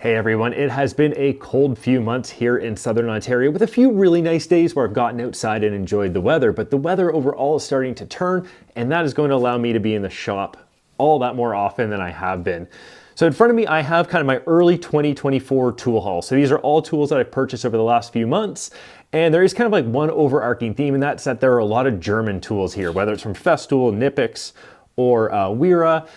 Hey everyone, it has been a cold few months here in Southern Ontario with a few really nice days where I've gotten outside and enjoyed the weather, but the weather overall is starting to turn, and that is going to allow me to be in the shop all that more often than I have been. So in front of me, I have kind of my early 2024 tool haul. So these are all tools that I've purchased over the last few months, and there is kind of like one overarching theme, and that's that there are a lot of German tools here, whether it's from Festool, Knipex, or Wera.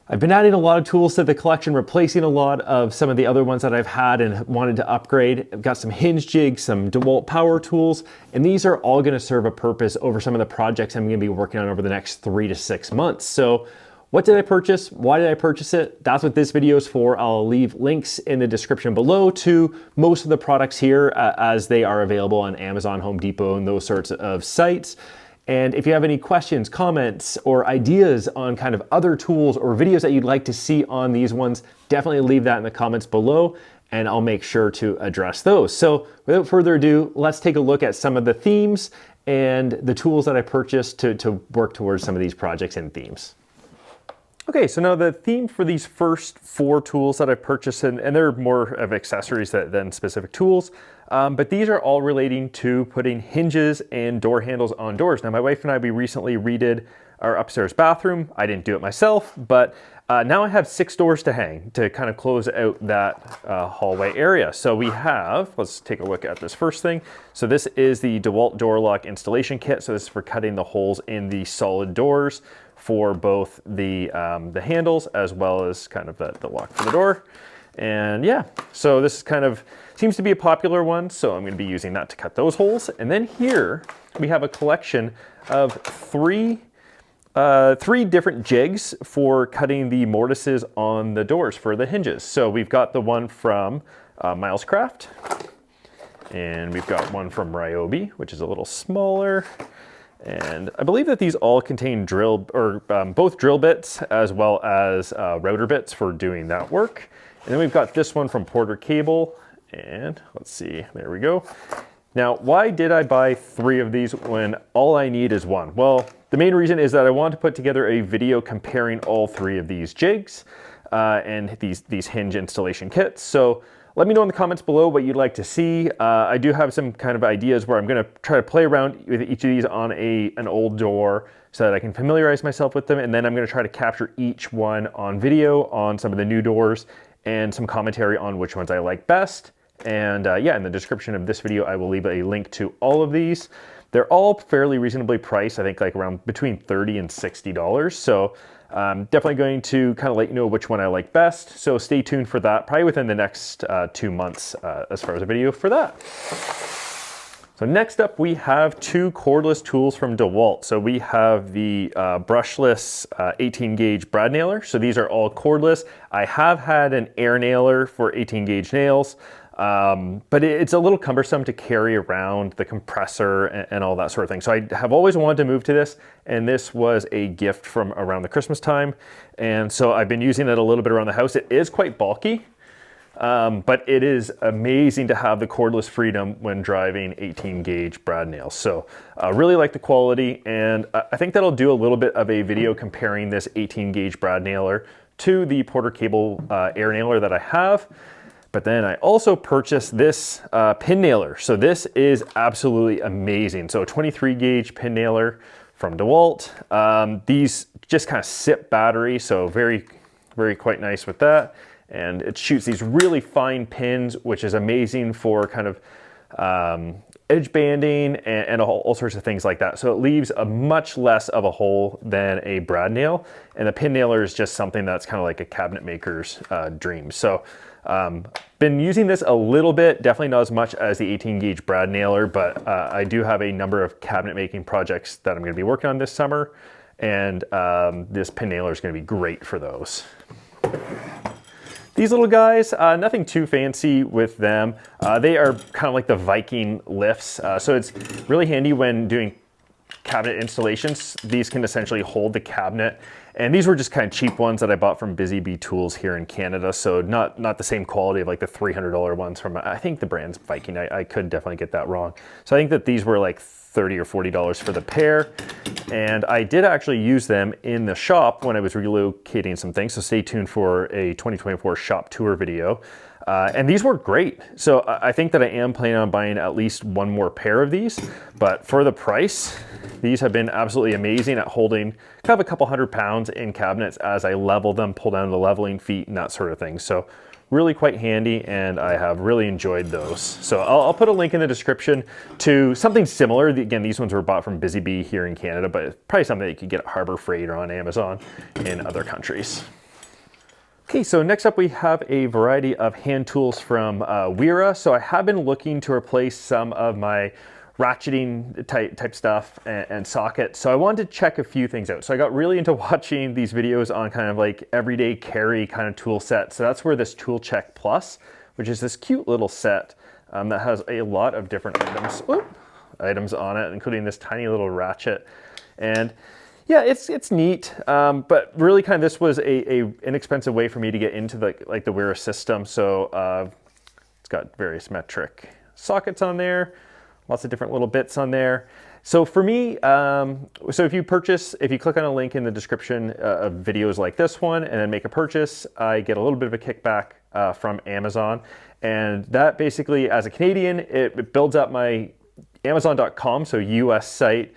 I've been adding a lot of tools to the collection, replacing a lot of some of the other ones that I've had and wanted to upgrade. I've got some Hinge jigs, some Dewalt power tools, and these are all going to serve a purpose over some of the projects I'm going to be working on over the next 3 to 6 months. So what did I purchase? Why did I purchase it? That's what this video is for. I'll leave links in the description below to most of the products here as they are available on Amazon, Home Depot, and those sorts of sites. And if you have any questions, comments, or ideas on kind of other tools or videos that you'd like to see on these ones, definitely leave that in the comments below and I'll make sure to address those. So without further ado, let's take a look at some of the themes and the tools that I purchased to work towards some of these projects and themes. Okay, so now the theme for these first 4 tools that I purchased, and they're more of accessories than specific tools, but these are all relating to putting hinges and door handles on doors. Now my wife and I, we recently redid our upstairs bathroom. I didn't do it myself, but now I have 6 doors to hang to kind of close out that hallway area. So we have, let's take a look at this first thing. So this is the Dewalt door lock installation kit. So this is for cutting the holes in the solid doors for both the handles as well as kind of the lock for the door. And yeah, so this is kind of, seems to be a popular one. So I'm gonna be using that to cut those holes. And then here we have a collection of three different jigs for cutting the mortises on the doors for the hinges. So we've got the one from Miles Craft, and we've got one from Ryobi, which is a little smaller. And I believe that these all contain both drill bits as well as router bits for doing that work. And then we've got this one from Porter Cable, and let's see, there we go. Now, why did I buy 3 of these when all I need is 1? Well, the main reason is that I want to put together a video comparing all 3 of these jigs and these hinge installation kits. So let me know in the comments below what you'd like to see. I do have some kind of ideas where I'm going to try to play around with each of these on an old door so that I can familiarize myself with them, and then I'm going to try to capture each one on video on some of the new doors and some commentary on which ones I like best. And yeah, in the description of this video, I will leave a link to all of these. They're all fairly reasonably priced, I think like around between $30 and $60. So definitely going to kind of let you know which one I like best. So stay tuned for that, probably within the next 2 months as far as a video for that. So next up, we have 2 cordless tools from Dewalt. So we have the brushless 18 gauge brad nailer. So these are all cordless. I have had an air nailer for 18 gauge nails, but it's a little cumbersome to carry around the compressor and all that sort of thing. So I have always wanted to move to this, and this was a gift from around the Christmas time. And so I've been using it a little bit around the house. It is quite bulky, but it is amazing to have the cordless freedom when driving 18 gauge brad nails. So I really like the quality, and I think that'll do a little bit of a video comparing this 18 gauge brad nailer to the Porter Cable air nailer that I have. But then I also purchased this pin nailer. So this is absolutely amazing. So a 23 gauge pin nailer from Dewalt. These just kind of sip battery, so very, very quite nice with that. And it shoots these really fine pins, which is amazing for kind of edge banding and all sorts of things like that. So it leaves a much less of a hole than a brad nail. And the pin nailer is just something that's kind of like a cabinet maker's dream. So been using this a little bit, definitely not as much as the 18 gauge brad nailer, but I do have a number of cabinet making projects that I'm going to be working on this summer. And this pin nailer is going to be great for those. These little guys, nothing too fancy with them. They are kind of like the Viking lifts. So it's really handy when doing cabinet installations. These can essentially hold the cabinet. And these were just kind of cheap ones that I bought from Busy Bee Tools here in Canada. So not the same quality of like the $300 ones from, I think the brand's Viking. I could definitely get that wrong. So I think that these were like $30 or $40 for the pair. And I did actually use them in the shop when I was relocating some things. So stay tuned for a 2024 shop tour video. And these work great. So I think that I am planning on buying at least one more pair of these, but for the price, these have been absolutely amazing at holding kind of a couple 100 pounds in cabinets as I level them, pull down the leveling feet and that sort of thing. So really quite handy, and I have really enjoyed those. So I'll put a link in the description to something similar. Again, these ones were bought from Busy Bee here in Canada, but it's probably something that you could get at Harbor Freight or on Amazon in other countries. Okay, so next up we have a variety of hand tools from Wera. So I have been looking to replace some of my ratcheting type stuff and sockets. So I wanted to check a few things out. So I got really into watching these videos on kind of like everyday carry kind of tool set. So that's where this Tool Check Plus, which is this cute little set that has a lot of different items on it, including this tiny little ratchet. And yeah, it's neat, but really kind of this was a inexpensive way for me to get into the Wera system. So it's got various metric sockets on there, lots of different little bits on there. So for me, so if you click on a link in the description of videos like this one and then make a purchase, I get a little bit of a kickback from Amazon. And that basically, as a Canadian, it builds up my Amazon.com, so US site,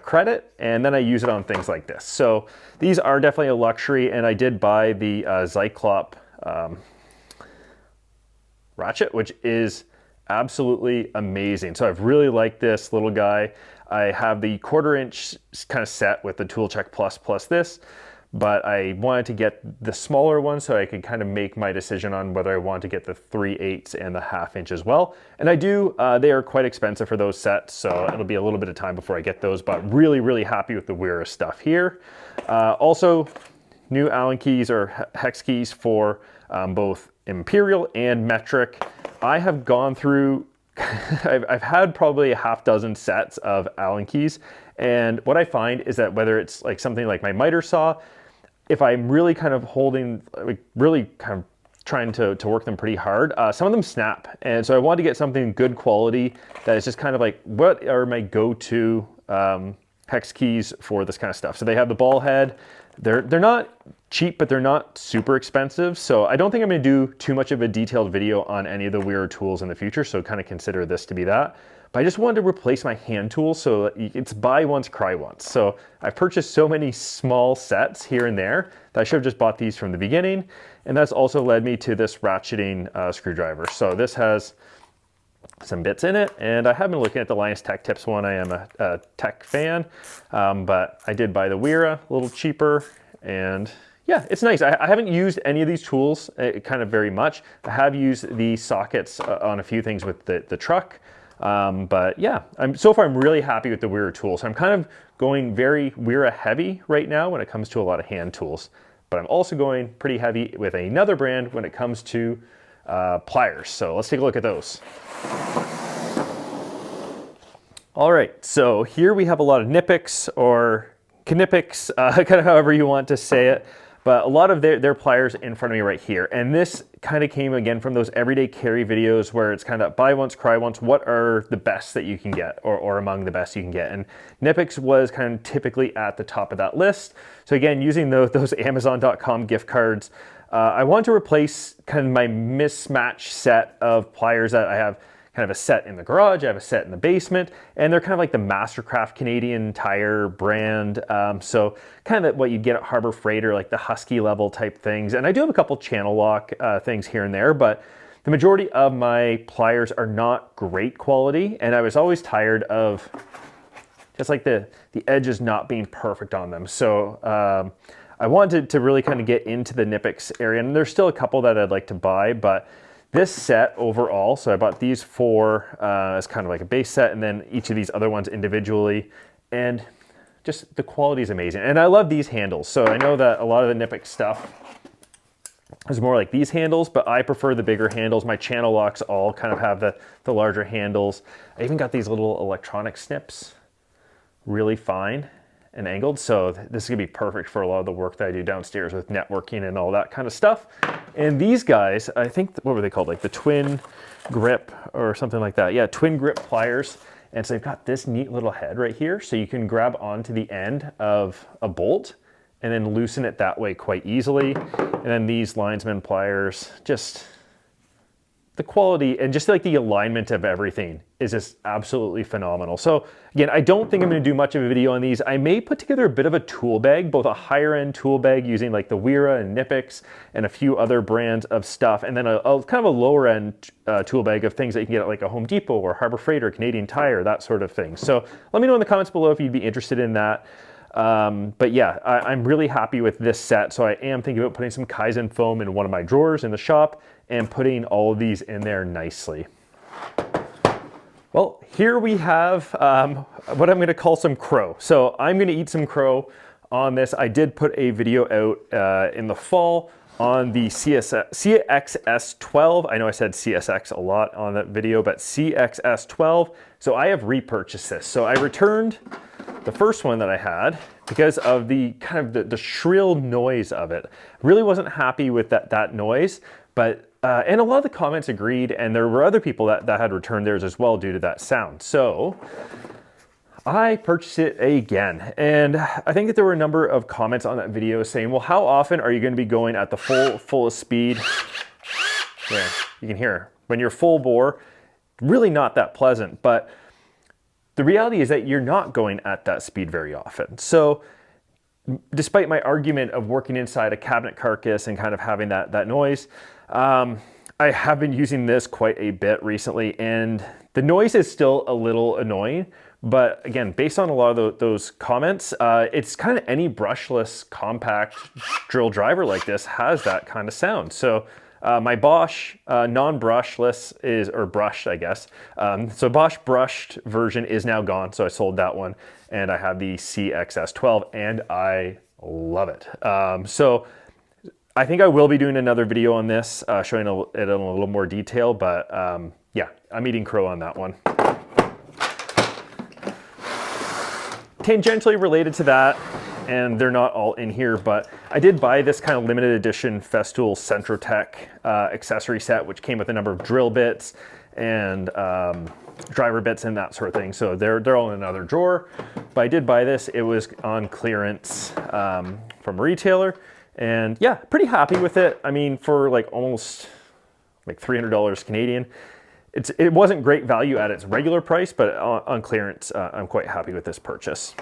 credit, and then I use it on things like this. So these are definitely a luxury, and I did buy the Zyklop ratchet, which is absolutely amazing. So I've really liked this little guy. I have the 1/4 inch kind of set with the Tool Check Plus this, but I wanted to get the smaller one so I could kind of make my decision on whether I want to get the 3/8 and the 1/2 inch as well. And I do, they are quite expensive for those sets, so it'll be a little bit of time before I get those, but really happy with the Wera stuff here. Also, new Allen keys or hex keys for both Imperial and metric. I have gone through, I've had probably a 6 sets of Allen keys, and what I find is that whether it's like something like my miter saw, if I'm really kind of holding, like really kind of trying to work them pretty hard, some of them snap. And so I want to get something good quality that is just kind of like, what are my go-to hex keys for this kind of stuff? So they have the ball head. They're not cheap, but they're not super expensive. So I don't think I'm gonna do too much of a detailed video on any of the Wera tools in the future. So kind of consider this to be that. But I just wanted to replace my hand tools, so it's buy once, cry once. So I've purchased so many small sets here and there that I should have just bought these from the beginning. And that's also led me to this ratcheting screwdriver. So this has some bits in it, and I have been looking at the Linus Tech Tips one. I am a tech fan, but I did buy the Wera, a little cheaper, and yeah, it's nice. I haven't used any of these tools kind of very much. I have used the sockets on a few things with the truck, but yeah, so far I'm really happy with the Wera tools. I'm kind of going very Wera heavy right now when it comes to a lot of hand tools, but I'm also going pretty heavy with another brand when it comes to pliers. So let's take a look at those. All right, so here we have a lot of Knipex or Knipex, kind of however you want to say it, but a lot of their pliers in front of me right here. And this kind of came again from those everyday carry videos where it's kind of buy once, cry once. What are the best that you can get, or among the best you can get? And Knipex was kind of typically at the top of that list. So again, using those Amazon.com gift cards, I want to replace kind of my mismatched set of pliers that I have. Kind of a set in the garage, I have a set in the basement, and they're kind of like the Mastercraft Canadian Tire brand. So kind of what you get at Harbor Freight, or like the Husky level type things. And I do have a couple channel lock things here and there, but the majority of my pliers are not great quality. And I was always tired of just like the edges not being perfect on them. So I wanted to really kind of get into the Knipex area, and there's still a couple that I'd like to buy, but this set overall, so I bought these 4 as kind of like a base set, and then each of these other ones individually, and just the quality is amazing. And I love these handles. So I know that a lot of the Knipex stuff is more like these handles, but I prefer the bigger handles. My channel locks all kind of have the larger handles. I even got these little electronic snips, really fine and angled. So this is gonna be perfect for a lot of the work that I do downstairs with networking and all that kind of stuff. And these guys, I think, what were they called? Like the twin grip or something like that. Yeah, twin grip pliers. And so they've got this neat little head right here. So you can grab onto the end of a bolt and then loosen it that way quite easily. And then these linesman pliers, just the quality and just like the alignment of everything is just absolutely phenomenal. So again, I don't think I'm going to do much of a video on these. I may put together a bit of a tool bag, both a higher end tool bag using like the Wera and Knipex and a few other brands of stuff, and then a kind of a lower end tool bag of things that you can get at like a Home Depot or Harbor Freight or Canadian Tire, that sort of thing. So let me know in the comments below if you'd be interested in that. But yeah, I'm really happy with this set. So I am thinking about putting some Kaizen foam in one of my drawers in the shop and putting all of these in there nicely. Well, here we have what I'm going to call some crow. So I'm going to eat some crow on this. I did put a video out in the fall on the CXS 12. I know I said CSX a lot on that video, but CXS 12. So I have repurchased this. So I returned the first one that I had because of the kind of the shrill noise of it. Really wasn't happy with that noise, but and a lot of the comments agreed, and there were other people that had returned theirs as well due to that sound. So I purchased it again, and I think that there were a number of comments on that video saying, well, how often are you going to be going at the fullest speed? Yeah, you can hear when you're full bore, really not that pleasant, but the reality is that you're not going at that speed very often. So despite my argument of working inside a cabinet carcass and kind of having that noise, I have been using this quite a bit recently, and the noise is still a little annoying. But again, based on a lot of those comments, it's kind of any brushless compact drill driver like this has that kind of sound. So my Bosch non-brushless is, or brushed, I guess. So Bosch brushed version is now gone, so I sold that one, and I have the CXS 12, and I love it. So I think I will be doing another video on this, showing it in a little more detail, but yeah, I'm eating crow on that one. Tangentially related to that, and they're not all in here, but I did buy this kind of limited edition Festool Centrotec accessory set, which came with a number of drill bits and driver bits and that sort of thing. So they're all in another drawer, but I did buy this. It was on clearance from a retailer, and yeah, pretty happy with it. I mean, for like almost like $300 Canadian, it wasn't great value at its regular price, but on clearance, I'm quite happy with this purchase.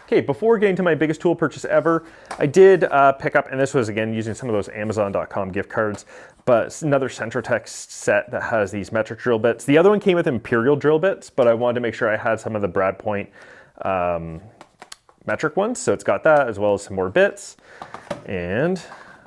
Okay, before getting to my biggest tool purchase ever, I did pick up, and this was again using some of those Amazon.com gift cards, but it's another Centrotec set that has these metric drill bits. The other one came with Imperial drill bits, but I wanted to make sure I had some of the Brad Point metric ones, so it's got that as well as some more bits. And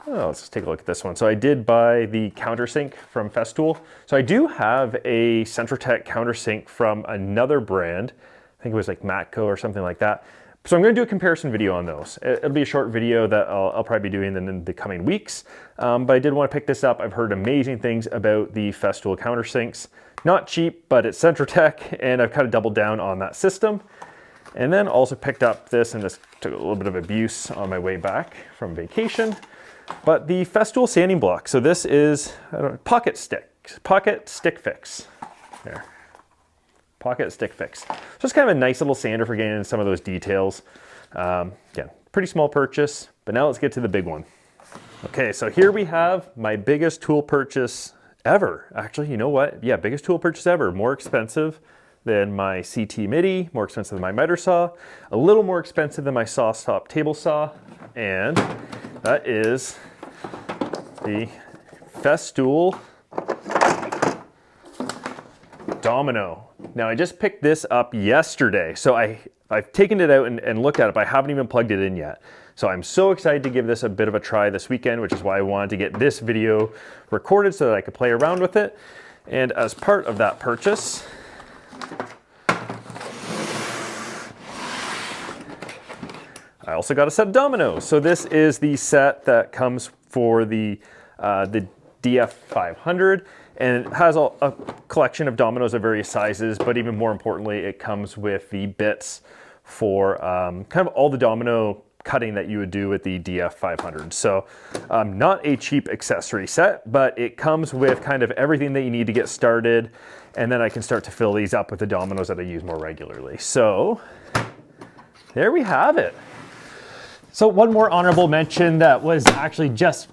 let's just take a look at this one. So I did buy the countersink from Festool. So I do have a Centrotec countersink from another brand. I think it was like Matco or something like that. So I'm going to do a comparison video on those. It'll be a short video that I'll probably be doing in the coming weeks. But I did want to pick this up. I've heard amazing things about the Festool countersinks. Not cheap, but it's Centrotec, and I've kind of doubled down on that system. And then also picked up this, and this took a little bit of abuse on my way back from vacation. But the Festool sanding block. So this is pocket stick fix. There. Pocket stick fix. So it's kind of a nice little sander for getting into some of those details. Again, pretty small purchase, but now let's get to the big one. Okay, so here we have my biggest tool purchase ever. Actually, you know what? Yeah, biggest tool purchase ever. More expensive than my CT MIDI, more expensive than my miter saw, a little more expensive than my SawStop table saw, and that is the Festool Domino. Now I just picked this up yesterday, so I've taken it out and looked at it, but I haven't even plugged it in yet. So I'm so excited to give this a bit of a try this weekend, which is why I wanted to get this video recorded so that I could play around with it. And as part of that purchase, I also got a set of dominoes. So this is the set that comes for the DF500, and it has a collection of dominoes of various sizes, but even more importantly, it comes with the bits for kind of all the domino cutting that you would do with the DF500. So not a cheap accessory set, but it comes with kind of everything that you need to get started, and then I can start to fill these up with the dominoes that I use more regularly. So there we have it. So one more honorable mention that was actually just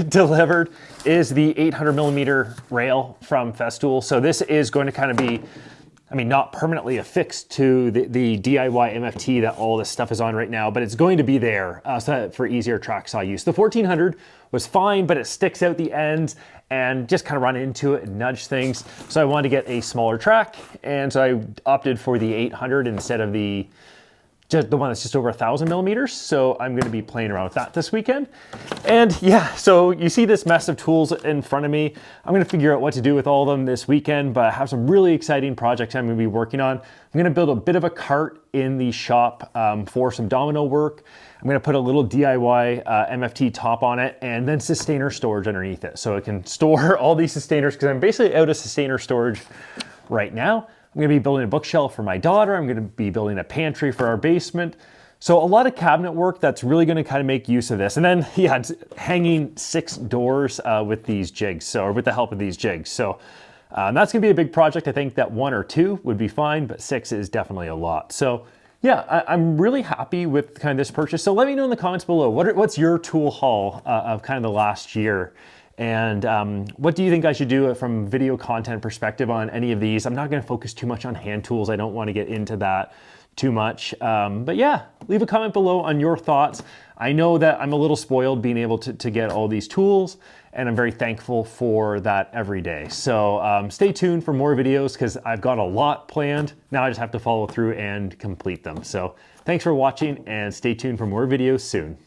delivered is the 800 millimeter rail from Festool. So this is going to kind of be, I mean, not permanently affixed to the DIY MFT that all this stuff is on right now, but it's going to be there for easier track saw use. The 1400 was fine, but it sticks out the ends and just kind of run into it and nudge things. So I wanted to get a smaller track, and so I opted for the 800 instead of the one that's just over 1,000 millimeters. So I'm gonna be playing around with that this weekend. And yeah, so you see this mess of tools in front of me. I'm gonna figure out what to do with all of them this weekend, but I have some really exciting projects I'm gonna be working on. I'm gonna build a bit of a cart in the shop for some domino work. I'm gonna put a little DIY MFT top on it and then sustainer storage underneath it. So it can store all these sustainers, because I'm basically out of sustainer storage right now. I'm gonna be building a bookshelf for my daughter. I'm gonna be building a pantry for our basement. So a lot of cabinet work that's really gonna kind of make use of this. And then, yeah, it's hanging 6 doors with these jigs, or with the help of these jigs. So that's gonna be a big project. I think that 1 or 2 would be fine, but 6 is definitely a lot. So yeah, I'm really happy with kind of this purchase. So let me know in the comments below, what's your tool haul of kind of the last year? And what do you think I should do from video content perspective on any of these? I'm not gonna focus too much on hand tools. I don't wanna get into that too much. But yeah, leave a comment below on your thoughts. I know that I'm a little spoiled being able to get all these tools, and I'm very thankful for that every day. So stay tuned for more videos, because I've got a lot planned. Now I just have to follow through and complete them. So thanks for watching, and stay tuned for more videos soon.